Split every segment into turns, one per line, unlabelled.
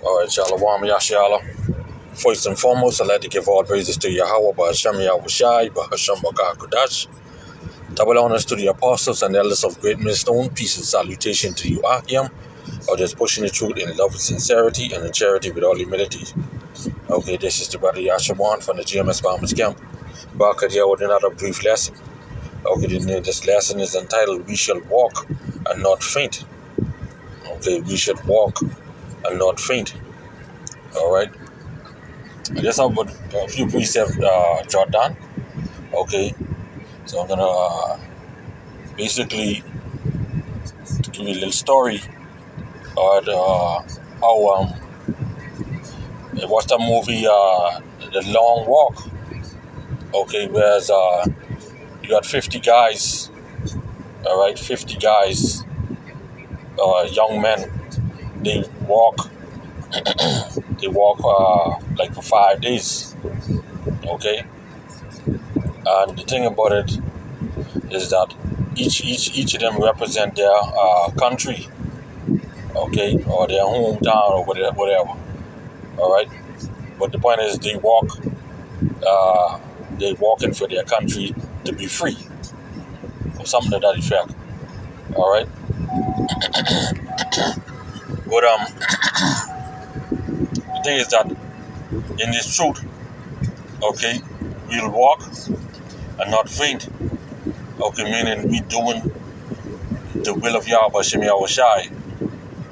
All right, y'all. Qam Yasharahla. First and foremost, I'd like to give all praises to Yahweh, Bahasham Yahushai, Bahasham Kudash. Double honors to the apostles and elders of Great Millstone. Peace and salutation to you, Akim. Or just pushing the truth in love with sincerity and in charity with all humility. Okay, this is the brother Yashawan from the GMS Farmers Camp. Back here with another brief lesson. Okay, this lesson is entitled We Shall Walk and Not Faint. Okay, we should walk and not faint. All right. I just have a few precepts jot down. Okay, so I'm gonna basically give you a little story on how I watched that movie, The Long Walk. Okay, whereas you got 50 guys. All right, 50 guys, young men. They walk. They walk like for 5 days. Okay, and the thing about it is that each of them represent their country, okay, or their hometown or whatever. All right, but the point is they walking for their country to be free, or something to that effect. All right, but the thing is that in this truth, okay, we'll walk and not faint. Okay, meaning we doing the will of Yahweh Shem Yahushai,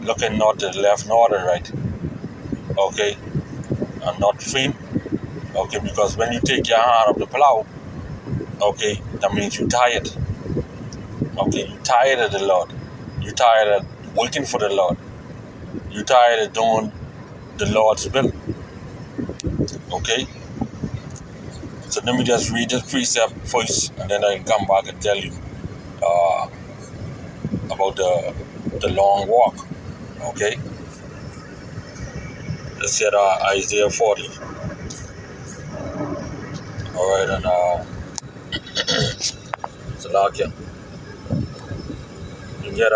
looking not to the left nor the right. Okay, and not faint. Okay, because when you take your hand off the plow, okay, that means you're tired. Okay, you're tired of the Lord. You're tired of waiting for the Lord. You're tired of doing the Lord's will. Okay? So let me just read this precept first, and then I can come back and tell you about the long walk. Okay? Let's get Isaiah 40. Alright, and Salakia. You get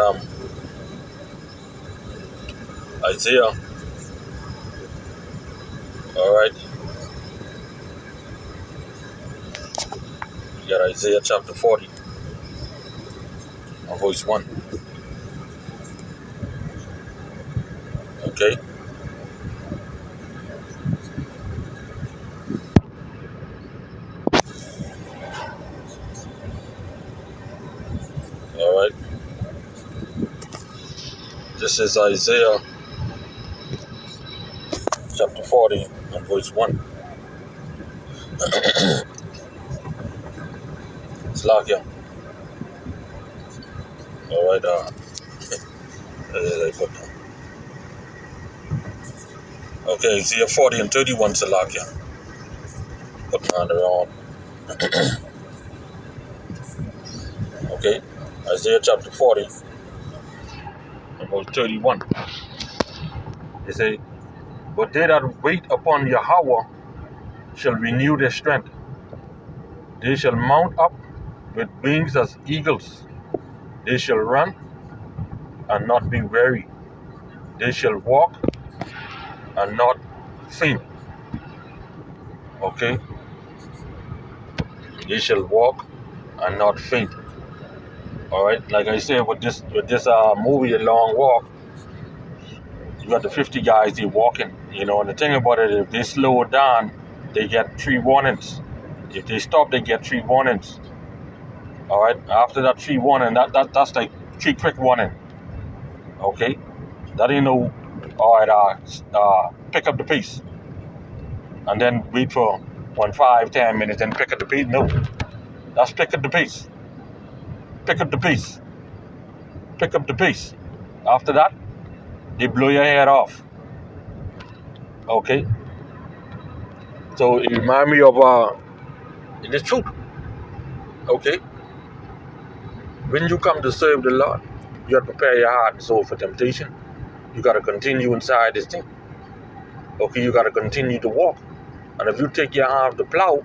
Isaiah. Alright. You got Isaiah chapter 40. Verse 1. Okay. Alright. This is Isaiah chapter 40 and verse 1. Slakia. Alright, okay, Isaiah 40 and 31, Salakia. Put on around. Okay, Isaiah chapter 40 and verse 31. They say, But they that wait upon Yahweh shall renew their strength. They shall mount up with wings as eagles. They shall run and not be weary. They shall walk and not faint. Okay? They shall walk and not faint. Alright, like I said, with this movie, A Long Walk, you got the 50 guys, they walking, and the thing about it, if they slow it down, they get 3 warnings. If they stop, they get 3 warnings. Alright, after that 3 warning, that's like 3 quick warning. Okay? That ain't no, alright, pick up the pace. And then wait for 5-10 minutes, then pick up the pace. No. That's pick up the pace. Pick up the pace. Pick up the pace. After that, they blow your head off. Okay? So it reminds me of in the truth. Okay? When you come to serve the Lord, you have to prepare your heart and soul for temptation. You got to continue inside this thing. Okay, you got to continue to walk. And if you take your arm off the plow,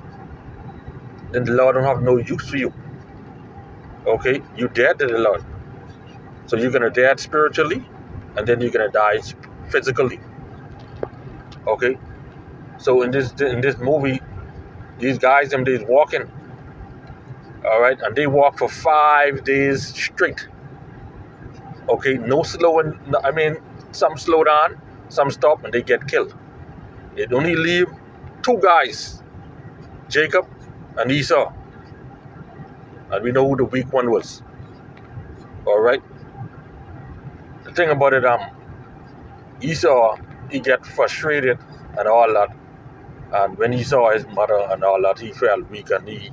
then the Lord don't have no use for you. Okay, you dead to the Lord. So you're going to die spiritually, and then you're going to die physically. Okay, so in this movie, these guys they's walking, all right, and they walk for 5 days straight. Okay, no slowing. I mean, some slow down, some stop, and they get killed. It only leave two guys, Jacob and Esau, and we know who the weak one was. All right. The thing about it, Esau, he get frustrated and all that, and when he saw his mother and all that, he felt weak and he,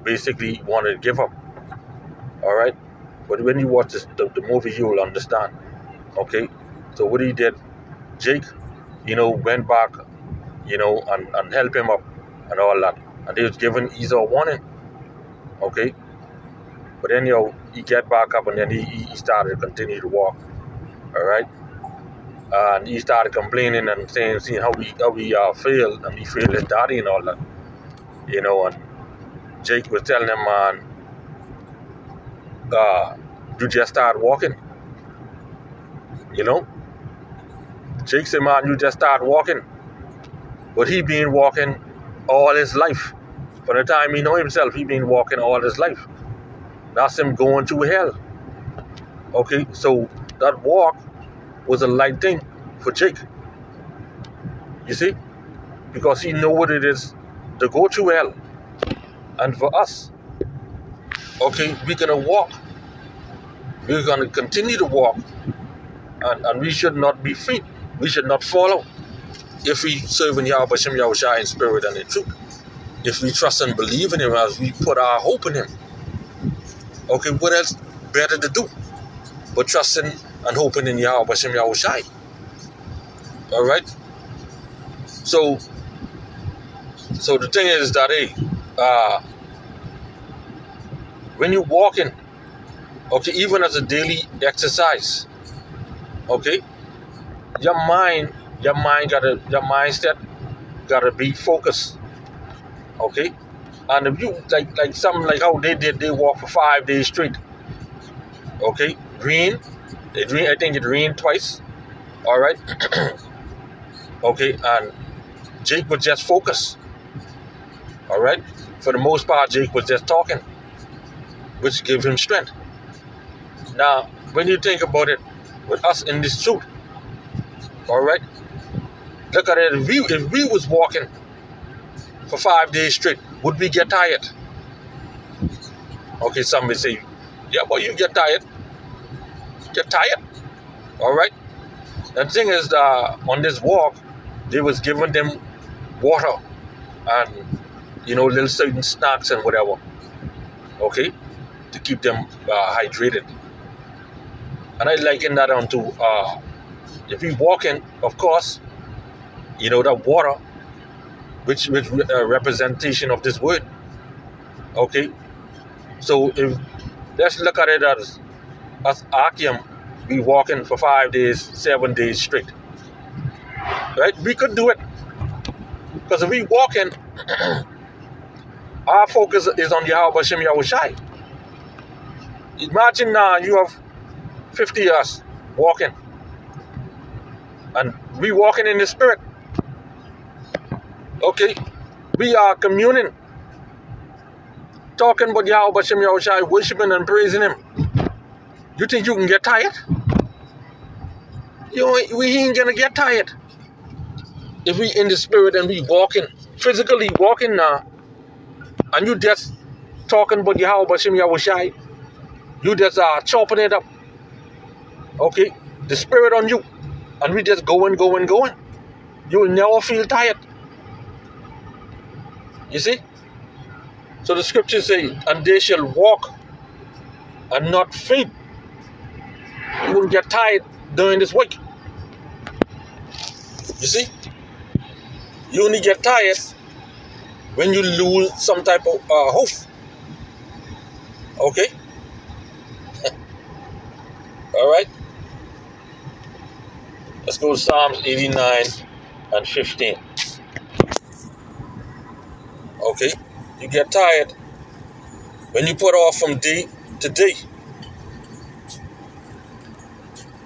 basically wanted to give up. All right. But when you watch the movie, you will understand. Okay. So what he did, Jake, went back, and helped him up and all that. And they was giving Esau warning. Okay. But then, he get back up and then he started to continue to walk. All right. And he started complaining and seeing how he failed, and he failed his daddy and all that. And Jake was telling him, man, you just start walking. Jake said, man, you just start walking. But he been walking all his life. From the time he know himself, he been walking all his life. That's him going through hell. Okay, so that walk was a light thing for Jake. You see? Because he know what it is to go through hell. And for us, okay, we're going to walk. We're going to continue to walk. And we should not be faint. We should not follow. If we serve in Yahweh Shem Yahushua in spirit and in truth. If we trust and believe in him as we put our hope in him. Okay, what else better to do but trusting and hoping in Yahweh Shem Yahushua? All right? So the thing is that, when you're walking, okay, even as a daily exercise, okay, your mindset gotta be focused, okay. And if you like something like how they did, they walked for 5 days straight, okay. I think it rained twice, all right. Okay, and Jake was just focused, all right. For the most part, Jake was just talking, which gave him strength. Now, when you think about it, with us in this truth, all right, look at it. If we was walking for 5 days straight, would we get tired? Okay, some may say, yeah, but you get tired. Get tired, all right. The thing is, on this walk, they was giving them water and little certain snacks and whatever, okay, to keep them hydrated. And I liken that onto if we walking, of course, that water, which representation of this word, okay. So if let's look at it as Akim, we walking for 5 days, 7 days straight, right? We could do it because if we walking, our focus is on Yahweh Shem Yahushai. Imagine now you have 50 years walking, and we walking in the spirit. Okay, we are communing, talking about Yahweh Shem Yahushai, worshiping and praising him. You think you can get tired? We ain't gonna get tired if we in the spirit and we walking, physically walking now, and you just talking about Yahweh Shem Yahushai. You just chopping it up. Okay, the spirit on you, and we just going. You will never feel tired. You see? So the scriptures say, and they shall walk and not faint. You won't get tired during this week. You see? You only get tired when you lose some type of hope. Okay? All right? Let's go to Psalms 89 and 15. Okay? You get tired when you put off from day to day.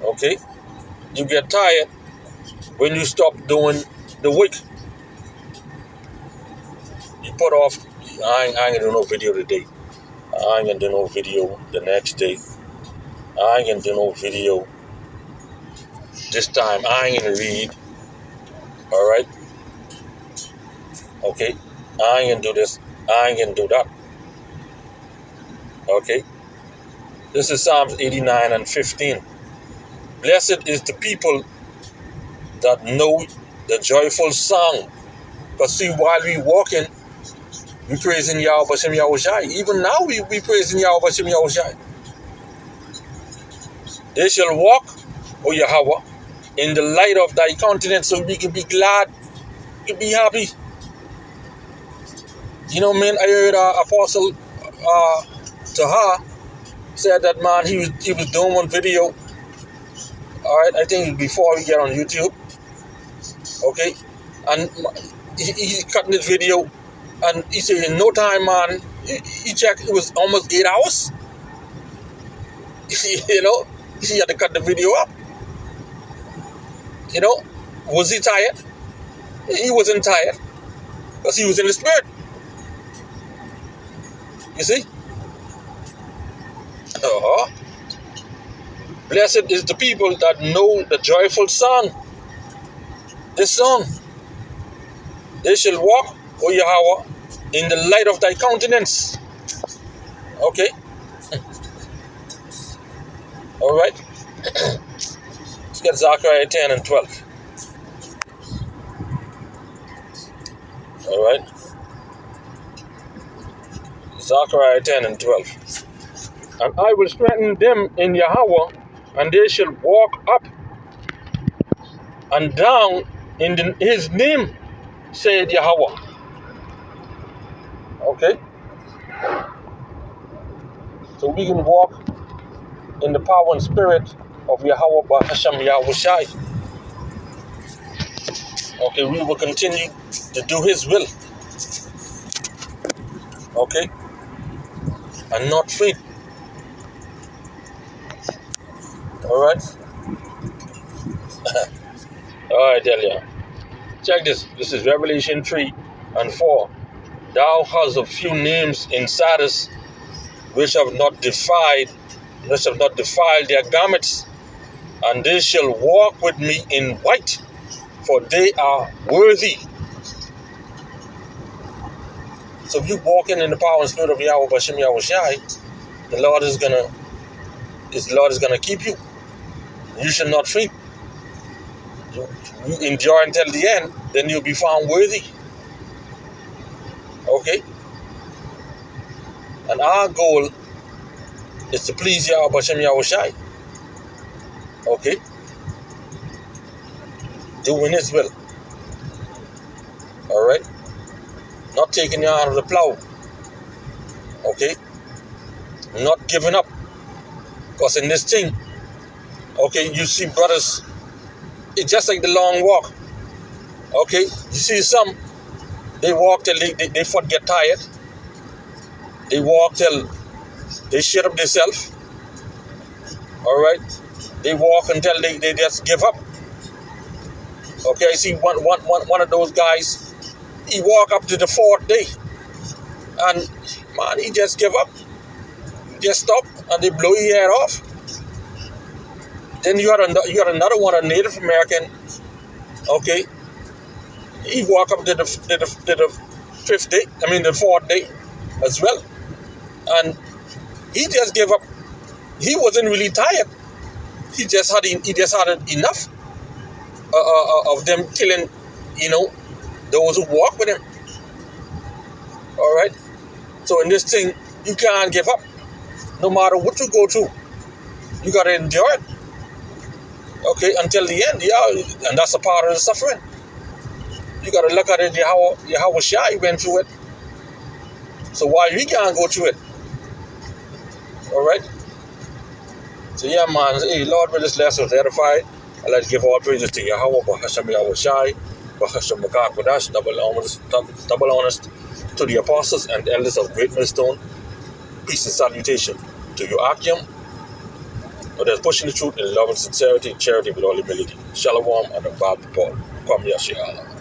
Okay? You get tired when you stop doing the work. You put off, I ain't gonna do no video today. I ain't gonna do no video the next day. I ain't gonna do no video this time. I ain't gonna read. All right? Okay? I ain't gonna do this. I ain't gonna do that. Okay? This is Psalms 89 and 15. Blessed is the people that know the joyful song. Because see, while we walking, we praising Yahweh Bashem Yahushai. Even now we praising Yahweh Bashem Yahushai. They shall walk, O Yahweh, in the light of thy countenance, so we can be glad, we can be happy. You know, man, I heard Apostle Taha said that, man, he was doing one video. All right, I think before we get on YouTube. Okay, and he cut this video, and he said in no time, man, he checked, it was almost 8 hours. You know, he had to cut the video up. You know, was he tired? He wasn't tired, because he was in the spirit. You see? Blessed is the people that know the joyful song. This song. They shall walk, O Yahweh, in the light of thy countenance. Okay? All right? Let's get Zechariah 10 and 12. All right? Zechariah 10 and 12. And I will strengthen them in Yahweh, and they shall walk up and down in his name, said Yahweh. Okay? So we can walk in the power and spirit of Yahweh Bahasham Yahushai. Okay, we will continue to do his will. Okay? And not faint. Alright? Alright, Delia. Check this. This is Revelation 3 and 4. Thou hast a few names in Sardis which have not defiled their garments, and they shall walk with me in white, for they are worthy. So if you're walking in the power and spirit of Yahweh Bashem Yahushai, the Lord is gonna keep you. You shall not faint. You endure until the end, then you'll be found worthy. Okay? And our goal is to please Yahweh Bashem Yahushai. Okay? Doing his will. Alright? Not taking your hand of the plow. Okay? Not giving up. Because in this thing, okay, you see brothers, it's just like the long walk. Okay? You see some, they walk till they foot get tired. They walk till they shut up themselves. Alright? They walk until they just give up. Okay, I see one of those guys, he walk up to the 4th day. And man, he just give up. He just stop and they blow your head off. Then you got another one, a Native American. Okay, he walk up to the 5th day. I mean the 4th day as well, and he just gave up. He wasn't really tired. He just had enough of them killing, those who walk with him. All right. So in this thing, you can't give up. No matter what you go through, you gotta endure it. Okay, until the end, yeah, and that's a part of the suffering. You gotta look at it, Yahweh Shai went through it. So why we can't go through it? All right. So yeah, man. Hey, Lord, with this lesson was edified. I'd like to give all praises to Yahweh, Bahasham Yahushai, Bahasham Makakodash, double honest to the apostles and elders of Great Millstone. Peace and salutation to you, Akim. There's pushing the truth in love and sincerity, charity with all humility. Shalom and a Bible Paul. Qam Yasharahla.